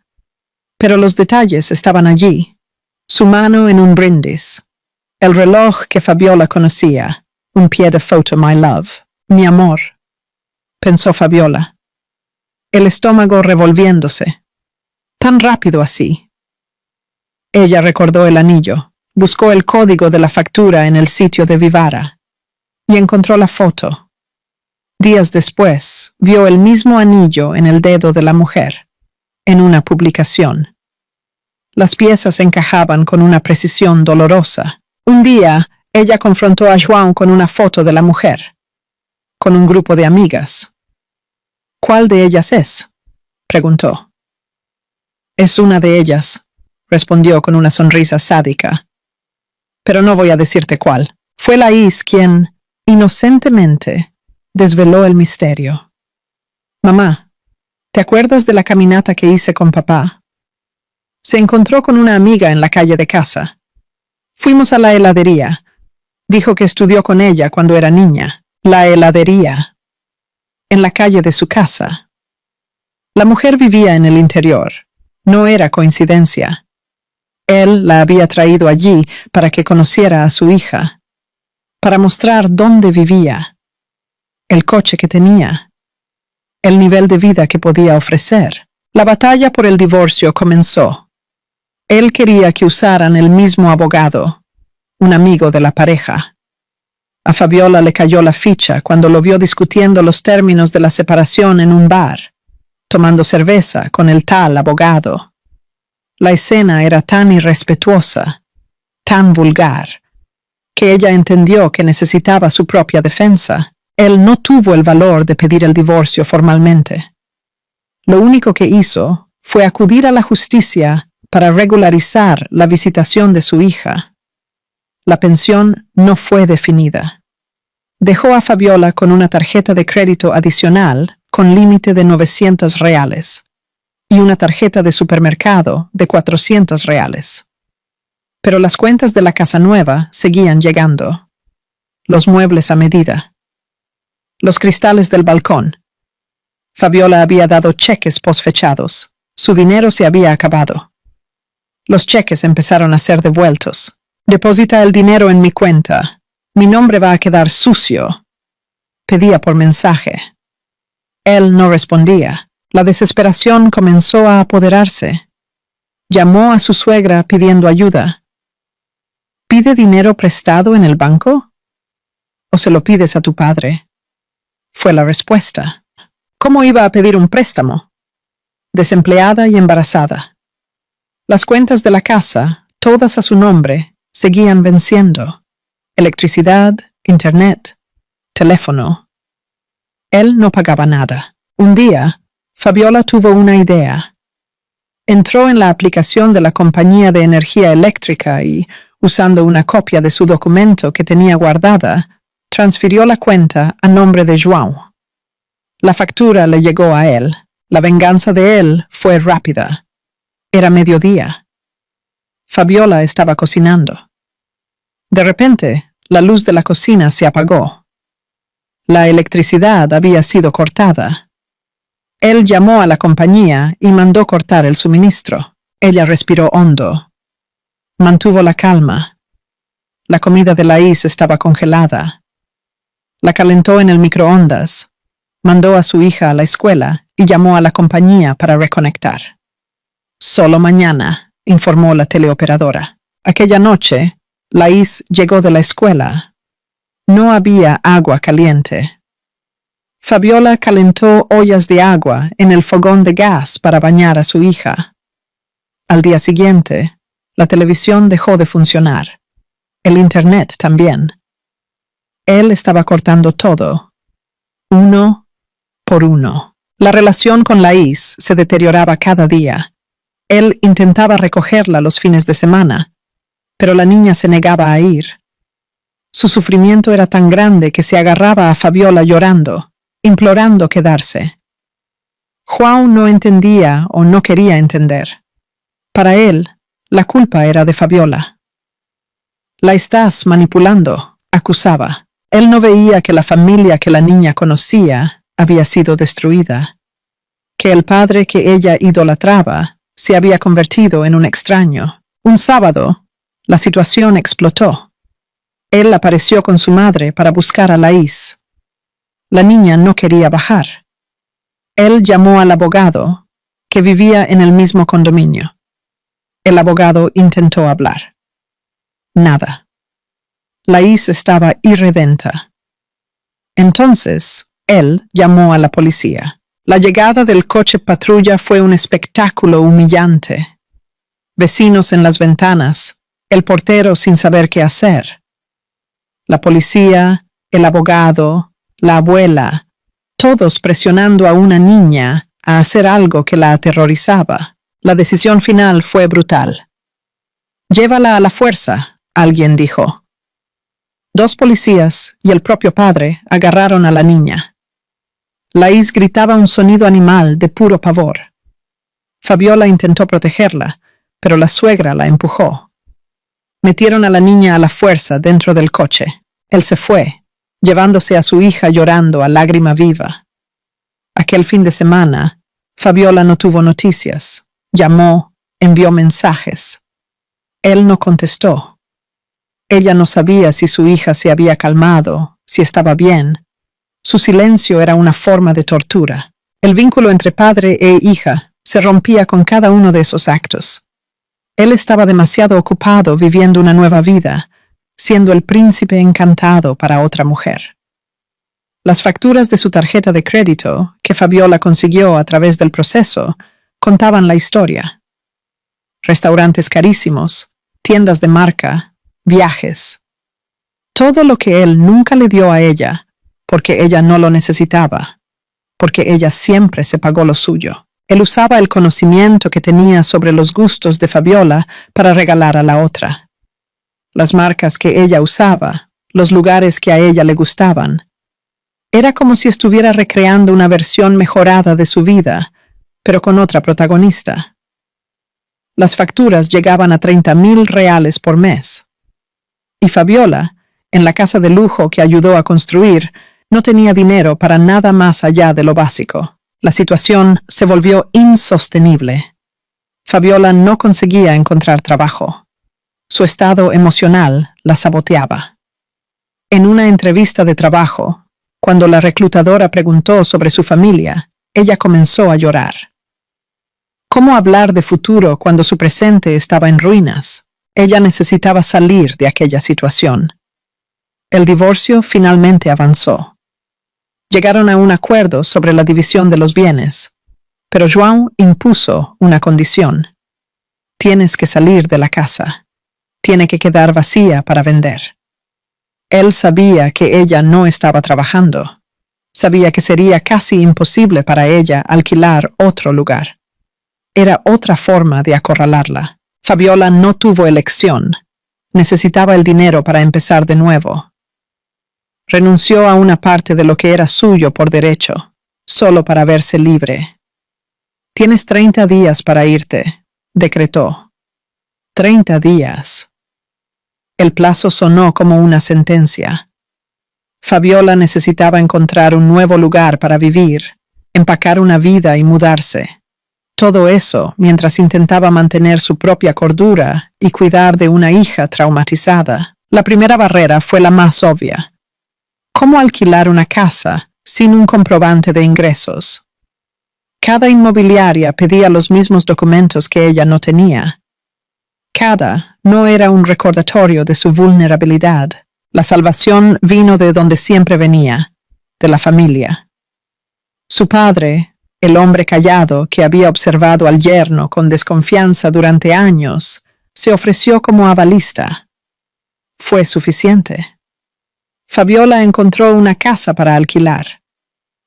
pero los detalles estaban allí, su mano en un brindis, el reloj que Fabiola conocía, un pie de foto my love, mi amor, pensó Fabiola, el estómago revolviéndose, tan rápido así. Ella recordó el anillo, buscó el código de la factura en el sitio de Vivara y encontró la foto. Días después, vio el mismo anillo en el dedo de la mujer, en una publicación. Las piezas encajaban con una precisión dolorosa. Un día, ella confrontó a João con una foto de la mujer, con un grupo de amigas. «¿Cuál de ellas es?», preguntó. «Es una de ellas», respondió con una sonrisa sádica. «Pero no voy a decirte cuál. Fue Laís quien, inocentemente, desveló el misterio. Mamá, ¿te acuerdas de la caminata que hice con papá? Se encontró con una amiga en la calle de casa. Fuimos a la heladería. Dijo que estudió con ella cuando era niña. La heladería. En la calle de su casa. La mujer vivía en el interior. No era coincidencia. Él la había traído allí para que conociera a su hija, para mostrar dónde vivía, el coche que tenía, el nivel de vida que podía ofrecer. La batalla por el divorcio comenzó. Él quería que usaran el mismo abogado, un amigo de la pareja. A Fabiola le cayó la ficha cuando lo vio discutiendo los términos de la separación en un bar, tomando cerveza con el tal abogado. La escena era tan irrespetuosa, tan vulgar, que ella entendió que necesitaba su propia defensa. Él no tuvo el valor de pedir el divorcio formalmente. Lo único que hizo fue acudir a la justicia para regularizar la visitación de su hija. La pensión no fue definida. Dejó a Fabiola con una tarjeta de crédito adicional con límite de 900 reales y una tarjeta de supermercado de 400 reales. Pero las cuentas de la casa nueva seguían llegando. Los muebles a medida. Los cristales del balcón. Fabiola había dado cheques posfechados. Su dinero se había acabado. Los cheques empezaron a ser devueltos. «Deposita el dinero en mi cuenta. Mi nombre va a quedar sucio», pedía por mensaje. Él no respondía. La desesperación comenzó a apoderarse. Llamó a su suegra pidiendo ayuda. ¿Pide dinero prestado en el banco? ¿O se lo pides a tu padre? Fue la respuesta. ¿Cómo iba a pedir un préstamo? Desempleada y embarazada. Las cuentas de la casa, todas a su nombre, seguían venciendo. Electricidad, internet, teléfono. Él no pagaba nada. Un día, Fabiola tuvo una idea. Entró en la aplicación de la compañía de energía eléctrica y, usando una copia de su documento que tenía guardada, transfirió la cuenta a nombre de João. La factura le llegó a él. La venganza de él fue rápida. Era mediodía. Fabiola estaba cocinando. De repente, la luz de la cocina se apagó. La electricidad había sido cortada. Él llamó a la compañía y mandó cortar el suministro. Ella respiró hondo. Mantuvo la calma. La comida de Laís estaba congelada. La calentó en el microondas. Mandó a su hija a la escuela y llamó a la compañía para reconectar. Solo mañana, informó la teleoperadora. Aquella noche, Laís llegó de la escuela. No había agua caliente. Fabiola calentó ollas de agua en el fogón de gas para bañar a su hija. Al día siguiente, la televisión dejó de funcionar. El internet también. Él estaba cortando todo, uno por uno. La relación con Laís se deterioraba cada día. Él intentaba recogerla los fines de semana, pero la niña se negaba a ir. Su sufrimiento era tan grande que se agarraba a Fabiola llorando, implorando quedarse. João no entendía o no quería entender. Para él, la culpa era de Fabiola. La estás manipulando, acusaba. Él no veía que la familia que la niña conocía había sido destruida, que el padre que ella idolatraba se había convertido en un extraño. Un sábado, la situación explotó. Él apareció con su madre para buscar a Laís. La niña no quería bajar. Él llamó al abogado, que vivía en el mismo condominio. El abogado intentó hablar. Nada. Laís estaba irredenta. Entonces, él llamó a la policía. La llegada del coche patrulla fue un espectáculo humillante. Vecinos en las ventanas, el portero sin saber qué hacer. La policía, el abogado, la abuela, todos presionando a una niña a hacer algo que la aterrorizaba. La decisión final fue brutal. Llévala a la fuerza, alguien dijo. 2 policías y el propio padre agarraron a la niña. Laís gritaba un sonido animal de puro pavor. Fabiola intentó protegerla, pero la suegra la empujó. Metieron a la niña a la fuerza dentro del coche. Él se fue, llevándose a su hija llorando a lágrima viva. Aquel fin de semana, Fabiola no tuvo noticias. Llamó, envió mensajes. Él no contestó. Ella no sabía si su hija se había calmado, si estaba bien. Su silencio era una forma de tortura. El vínculo entre padre e hija se rompía con cada uno de esos actos. Él estaba demasiado ocupado viviendo una nueva vida, siendo el príncipe encantado para otra mujer. Las facturas de su tarjeta de crédito, que Fabiola consiguió a través del proceso, contaban la historia. Restaurantes carísimos, tiendas de marca, viajes. Todo lo que él nunca le dio a ella, porque ella no lo necesitaba, porque ella siempre se pagó lo suyo. Él usaba el conocimiento que tenía sobre los gustos de Fabiola para regalar a la otra. Las marcas que ella usaba, los lugares que a ella le gustaban. Era como si estuviera recreando una versión mejorada de su vida, pero con otra protagonista. Las facturas llegaban a 30.000 reales por mes. Y Fabiola, en la casa de lujo que ayudó a construir, no tenía dinero para nada más allá de lo básico. La situación se volvió insostenible. Fabiola no conseguía encontrar trabajo. Su estado emocional la saboteaba. En una entrevista de trabajo, cuando la reclutadora preguntó sobre su familia, ella comenzó a llorar. ¿Cómo hablar de futuro cuando su presente estaba en ruinas? Ella necesitaba salir de aquella situación. El divorcio finalmente avanzó. Llegaron a un acuerdo sobre la división de los bienes, pero João impuso una condición. Tienes que salir de la casa. Tiene que quedar vacía para vender. Él sabía que ella no estaba trabajando. Sabía que sería casi imposible para ella alquilar otro lugar. Era otra forma de acorralarla. Fabiola no tuvo elección. Necesitaba el dinero para empezar de nuevo. Renunció a una parte de lo que era suyo por derecho, solo para verse libre. Tienes 30 días para irte, decretó. 30 días. El plazo sonó como una sentencia. Fabiola necesitaba encontrar un nuevo lugar para vivir, empacar una vida y mudarse. Todo eso mientras intentaba mantener su propia cordura y cuidar de una hija traumatizada. La primera barrera fue la más obvia. ¿Cómo alquilar una casa sin un comprobante de ingresos? Cada inmobiliaria pedía los mismos documentos que ella no tenía. Cada no era un recordatorio de su vulnerabilidad. La salvación vino de donde siempre venía, de la familia. Su padre, el hombre callado que había observado al yerno con desconfianza durante años, se ofreció como avalista. Fue suficiente. Fabiola encontró una casa para alquilar.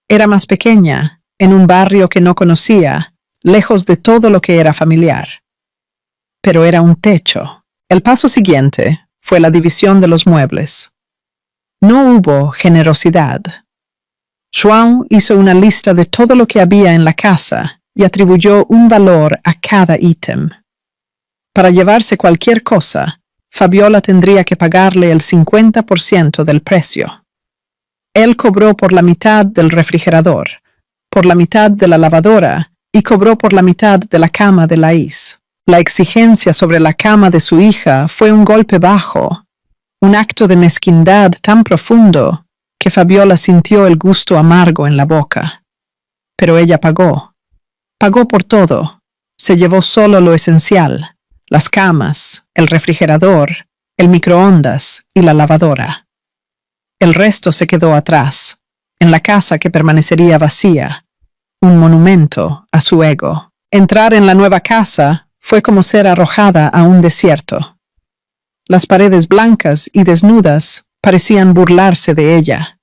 Era más pequeña, en un barrio que no conocía, lejos de todo lo que era familiar. Pero era un techo. El paso siguiente fue la división de los muebles. No hubo generosidad. João hizo una lista de todo lo que había en la casa y atribuyó un valor a cada ítem. Para llevarse cualquier cosa, Fabiola tendría que pagarle el 50% del precio. Él cobró por la mitad del refrigerador, por la mitad de la lavadora y cobró por la mitad de la cama de Laís. La exigencia sobre la cama de su hija fue un golpe bajo, un acto de mezquindad tan profundo que Fabiola sintió el gusto amargo en la boca. Pero ella pagó. Pagó por todo. Se llevó solo lo esencial: las camas, el refrigerador, el microondas y la lavadora. El resto se quedó atrás, en la casa que permanecería vacía, un monumento a su ego. Entrar en la nueva casa fue como ser arrojada a un desierto. Las paredes blancas y desnudas parecían burlarse de ella.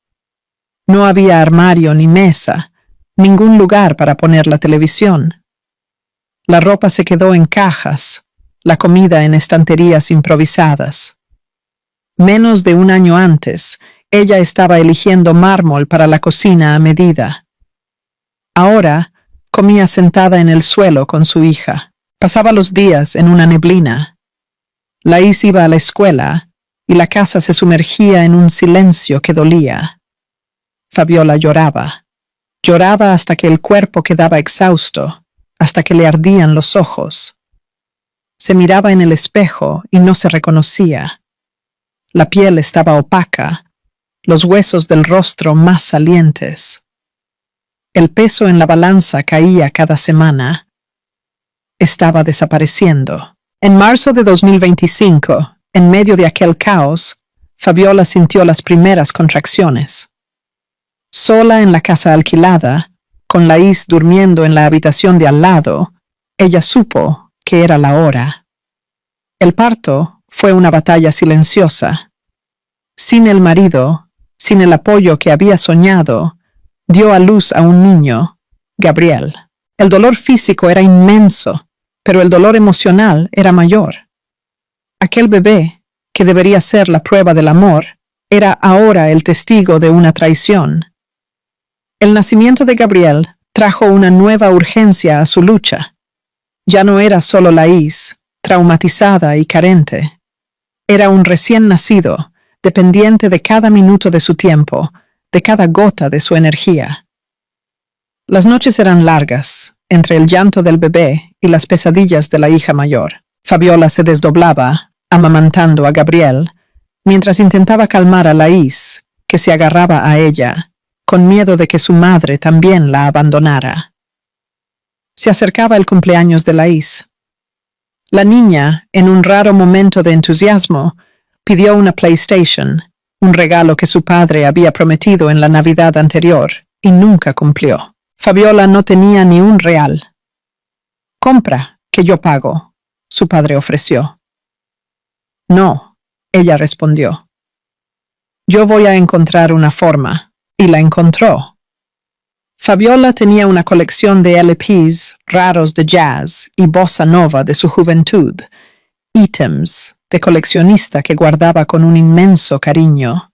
No había armario ni mesa, ningún lugar para poner la televisión. La ropa se quedó en cajas, la comida en estanterías improvisadas. Menos de un año antes, ella estaba eligiendo mármol para la cocina a medida. Ahora comía sentada en el suelo con su hija. Pasaba los días en una neblina. Laís iba a la escuela y la casa se sumergía en un silencio que dolía. Fabiola lloraba. Lloraba hasta que el cuerpo quedaba exhausto, hasta que le ardían los ojos. Se miraba en el espejo y no se reconocía. La piel estaba opaca, los huesos del rostro más salientes. El peso en la balanza caía cada semana. Estaba desapareciendo. En marzo de 2025, en medio de aquel caos, Fabiola sintió las primeras contracciones. Sola en la casa alquilada, con Laís durmiendo en la habitación de al lado, ella supo que era la hora. El parto fue una batalla silenciosa. Sin el marido, sin el apoyo que había soñado, dio a luz a un niño, Gabriel. El dolor físico era inmenso, pero el dolor emocional era mayor. Aquel bebé, que debería ser la prueba del amor, era ahora el testigo de una traición. El nacimiento de Gabriel trajo una nueva urgencia a su lucha. Ya no era solo Laís, traumatizada y carente. Era un recién nacido, dependiente de cada minuto de su tiempo, de cada gota de su energía. Las noches eran largas, entre el llanto del bebé y las pesadillas de la hija mayor. Fabiola se desdoblaba, amamantando a Gabriel, mientras intentaba calmar a Laís, que se agarraba a ella, con miedo de que su madre también la abandonara. Se acercaba el cumpleaños de Laís. La niña, en un raro momento de entusiasmo, pidió una PlayStation, un regalo que su padre había prometido en la Navidad anterior, y nunca cumplió. Fabiola no tenía ni un real. «Compra, que yo pago», su padre ofreció. «No», ella respondió. «Yo voy a encontrar una forma», y la encontró. Fabiola tenía una colección de LPs raros de jazz y bossa nova de su juventud, ítems de coleccionista que guardaba con un inmenso cariño.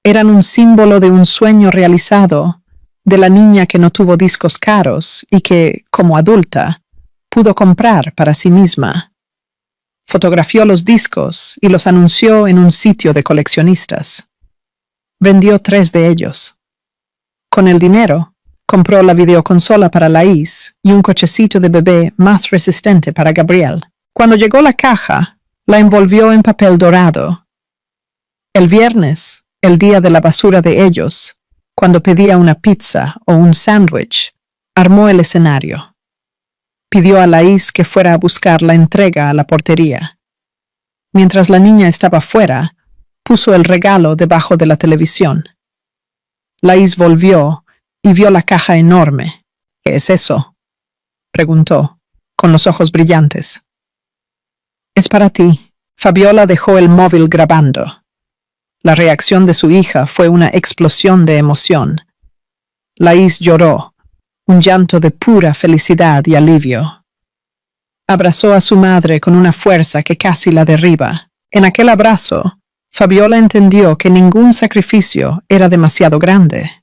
Eran un símbolo de un sueño realizado, de la niña que no tuvo discos caros y que, como adulta, pudo comprar para sí misma. Fotografió los discos y los anunció en un sitio de coleccionistas. Vendió 3 de ellos. Con el dinero, compró la videoconsola para Laís y un cochecito de bebé más resistente para Gabriel. Cuando llegó la caja, la envolvió en papel dorado. El viernes, el día de la basura de ellos, cuando pedía una pizza o un sándwich, armó el escenario. Pidió a Laís que fuera a buscar la entrega a la portería. Mientras la niña estaba fuera, puso el regalo debajo de la televisión. Laís volvió y vio la caja enorme. «¿Qué es eso?», preguntó, con los ojos brillantes. «Es para ti». Fabiola dejó el móvil grabando. La reacción de su hija fue una explosión de emoción. Laís lloró, un llanto de pura felicidad y alivio. Abrazó a su madre con una fuerza que casi la derriba. En aquel abrazo, Fabiola entendió que ningún sacrificio era demasiado grande.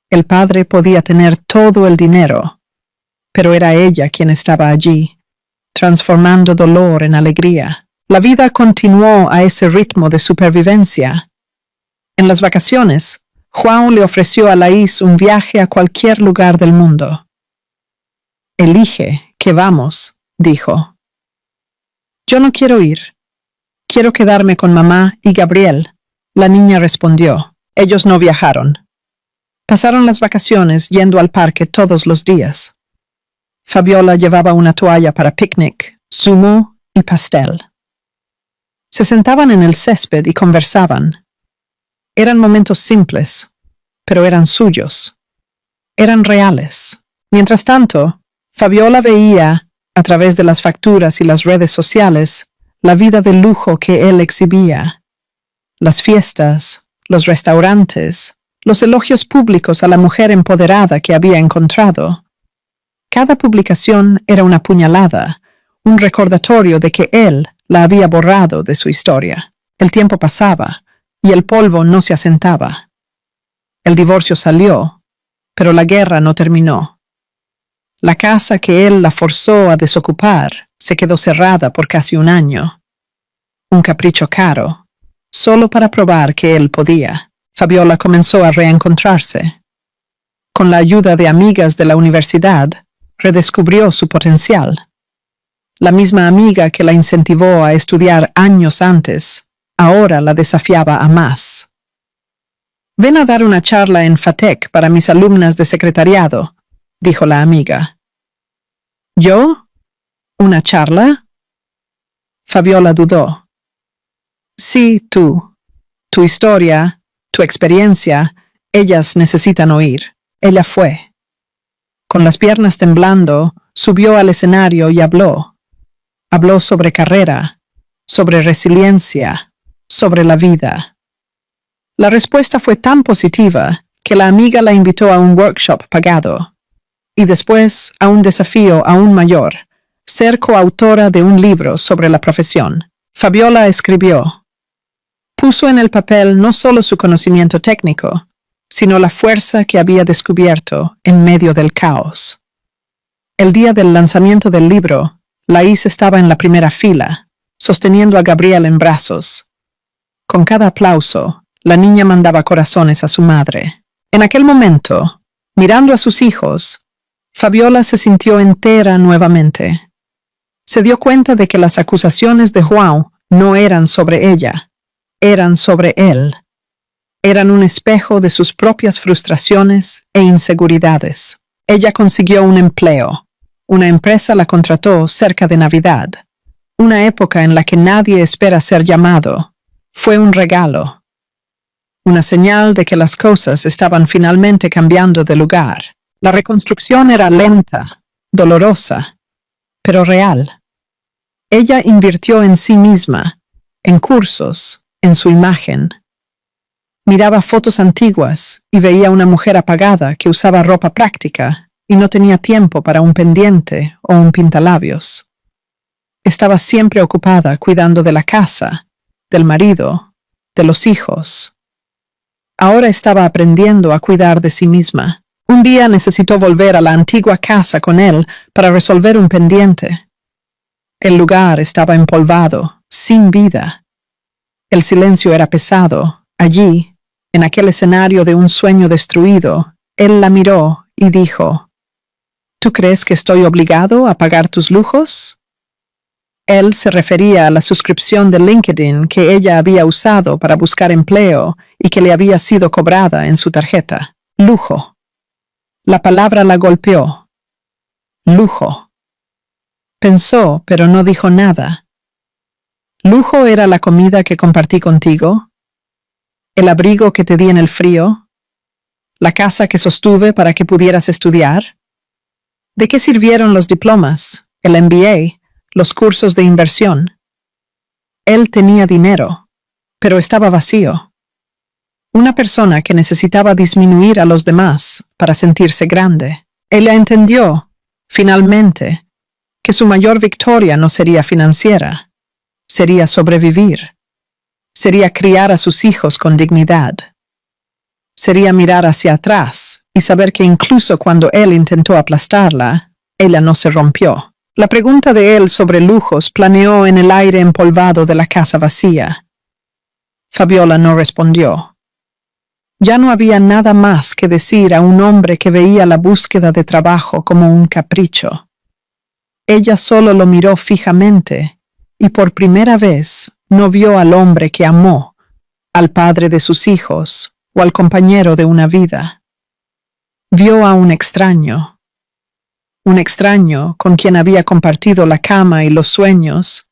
El padre podía tener todo el dinero, pero era ella quien estaba allí, transformando dolor en alegría. La vida continuó a ese ritmo de supervivencia. En las vacaciones, Juan le ofreció a Laís un viaje a cualquier lugar del mundo. «Elige, que vamos», dijo. «Yo no quiero ir. Quiero quedarme con mamá y Gabriel», la niña respondió. Ellos no viajaron. Pasaron las vacaciones yendo al parque todos los días. Fabiola llevaba una toalla para picnic, zumo y pastel. Se sentaban en el césped y conversaban. Eran momentos simples, pero eran suyos. Eran reales. Mientras tanto, Fabiola veía, a través de las facturas y las redes sociales, la vida de lujo que él exhibía. Las fiestas, los restaurantes, los elogios públicos a la mujer empoderada que había encontrado. Cada publicación era una puñalada, un recordatorio de que él la había borrado de su historia. El tiempo pasaba, y el polvo no se asentaba. El divorcio salió, pero la guerra no terminó. La casa que él la forzó a desocupar se quedó cerrada por casi un año. Un capricho caro, solo para probar que él podía. Fabiola comenzó a reencontrarse. Con la ayuda de amigas de la universidad, redescubrió su potencial. La misma amiga que la incentivó a estudiar años antes, ahora la desafiaba a más. «Ven a dar una charla en FATEC para mis alumnas de secretariado», dijo la amiga. «¿Yo? ¿Una charla?». Fabiola dudó. «Sí, tú. Tu historia, tu experiencia, ellas necesitan oír». Ella fue. Con las piernas temblando, subió al escenario y habló. Habló sobre carrera, sobre resiliencia, sobre la vida. La respuesta fue tan positiva que la amiga la invitó a un workshop pagado y después a un desafío aún mayor, ser coautora de un libro sobre la profesión. Fabiola escribió. Puso en el papel no solo su conocimiento técnico, sino la fuerza que había descubierto en medio del caos. El día del lanzamiento del libro, Laís estaba en la primera fila, sosteniendo a Gabriel en brazos. Con cada aplauso, la niña mandaba corazones a su madre. En aquel momento, mirando a sus hijos, Fabiola se sintió entera nuevamente. Se dio cuenta de que las acusaciones de Juan no eran sobre ella, eran sobre él. Eran un espejo de sus propias frustraciones e inseguridades. Ella consiguió un empleo. Una empresa la contrató cerca de Navidad. Una época en la que nadie espera ser llamado. Fue un regalo. Una señal de que las cosas estaban finalmente cambiando de lugar. La reconstrucción era lenta, dolorosa, pero real. Ella invirtió en sí misma, en cursos, en su imagen. Miraba fotos antiguas y veía una mujer apagada que usaba ropa práctica y no tenía tiempo para un pendiente o un pintalabios. Estaba siempre ocupada cuidando de la casa, del marido, de los hijos. Ahora estaba aprendiendo a cuidar de sí misma. Un día necesitó volver a la antigua casa con él para resolver un pendiente. El lugar estaba empolvado, sin vida. El silencio era pesado. Allí, en aquel escenario de un sueño destruido, él la miró y dijo: ¿Tú crees que estoy obligado a pagar tus lujos? Él se refería a la suscripción de LinkedIn que ella había usado para buscar empleo y que le había sido cobrada en su tarjeta. Lujo. La palabra la golpeó. Lujo. Pensó, pero no dijo nada. ¿Lujo era la comida que compartí contigo? ¿El abrigo que te di en el frío? ¿La casa que sostuve para que pudieras estudiar? ¿De qué sirvieron los diplomas, el MBA, los cursos de inversión? Él tenía dinero, pero estaba vacío. Una persona que necesitaba disminuir a los demás para sentirse grande. Ella entendió, finalmente, que su mayor victoria no sería financiera, sería sobrevivir, sería criar a sus hijos con dignidad, sería mirar hacia atrás y saber que incluso cuando él intentó aplastarla, ella no se rompió. La pregunta de él sobre lujos planeó en el aire empolvado de la casa vacía. Fabiola no respondió. Ya no había nada más que decir a un hombre que veía la búsqueda de trabajo como un capricho. Ella solo lo miró fijamente y por primera vez no vio al hombre que amó, al padre de sus hijos o al compañero de una vida. Vio a un extraño con quien había compartido la cama y los sueños,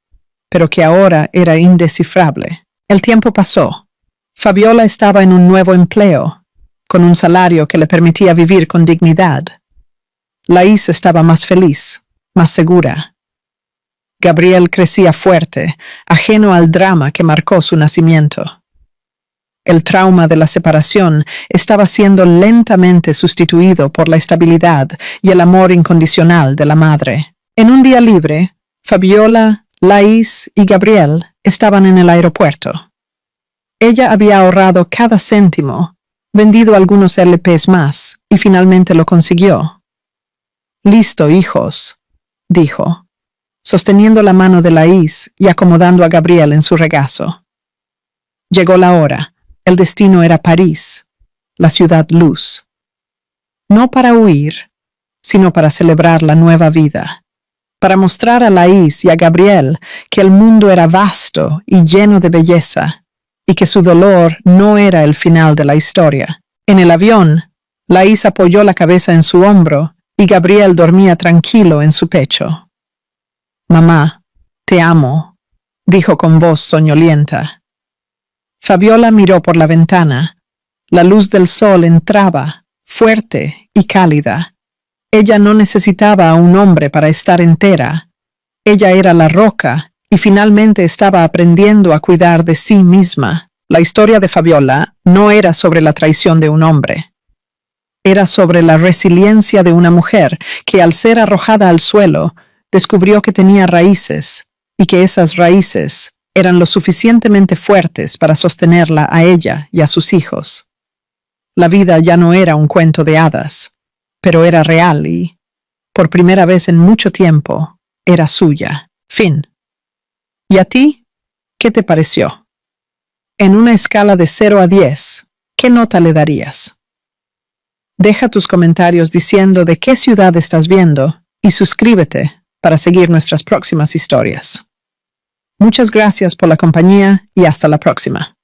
pero que ahora era indescifrable. El tiempo pasó. Fabiola estaba en un nuevo empleo, con un salario que le permitía vivir con dignidad. Laís estaba más feliz, más segura. Gabriel crecía fuerte, ajeno al drama que marcó su nacimiento. El trauma de la separación estaba siendo lentamente sustituido por la estabilidad y el amor incondicional de la madre. En un día libre, Fabiola, Laís y Gabriel estaban en el aeropuerto. Ella había ahorrado cada céntimo, vendido algunos LPs más y finalmente lo consiguió. «Listo, hijos», dijo, sosteniendo la mano de Laís y acomodando a Gabriel en su regazo. Llegó la hora. El destino era París, la ciudad luz. No para huir, sino para celebrar la nueva vida. Para mostrar a Laís y a Gabriel que el mundo era vasto y lleno de belleza, y que su dolor no era el final de la historia. En el avión, Laís apoyó la cabeza en su hombro y Gabriel dormía tranquilo en su pecho. «Mamá, te amo», dijo con voz soñolienta. Fabiola miró por la ventana. La luz del sol entraba, fuerte y cálida. Ella no necesitaba a un hombre para estar entera. Ella era la roca y finalmente estaba aprendiendo a cuidar de sí misma. La historia de Fabiola no era sobre la traición de un hombre. Era sobre la resiliencia de una mujer que al ser arrojada al suelo descubrió que tenía raíces y que esas raíces eran lo suficientemente fuertes para sostenerla a ella y a sus hijos. La vida ya no era un cuento de hadas, pero era real y, por primera vez en mucho tiempo, era suya. Fin. ¿Y a ti? ¿Qué te pareció? En una escala de 0 a 10, ¿qué nota le darías? Deja tus comentarios diciendo de qué ciudad estás viendo y suscríbete para seguir nuestras próximas historias. Muchas gracias por la compañía y hasta la próxima.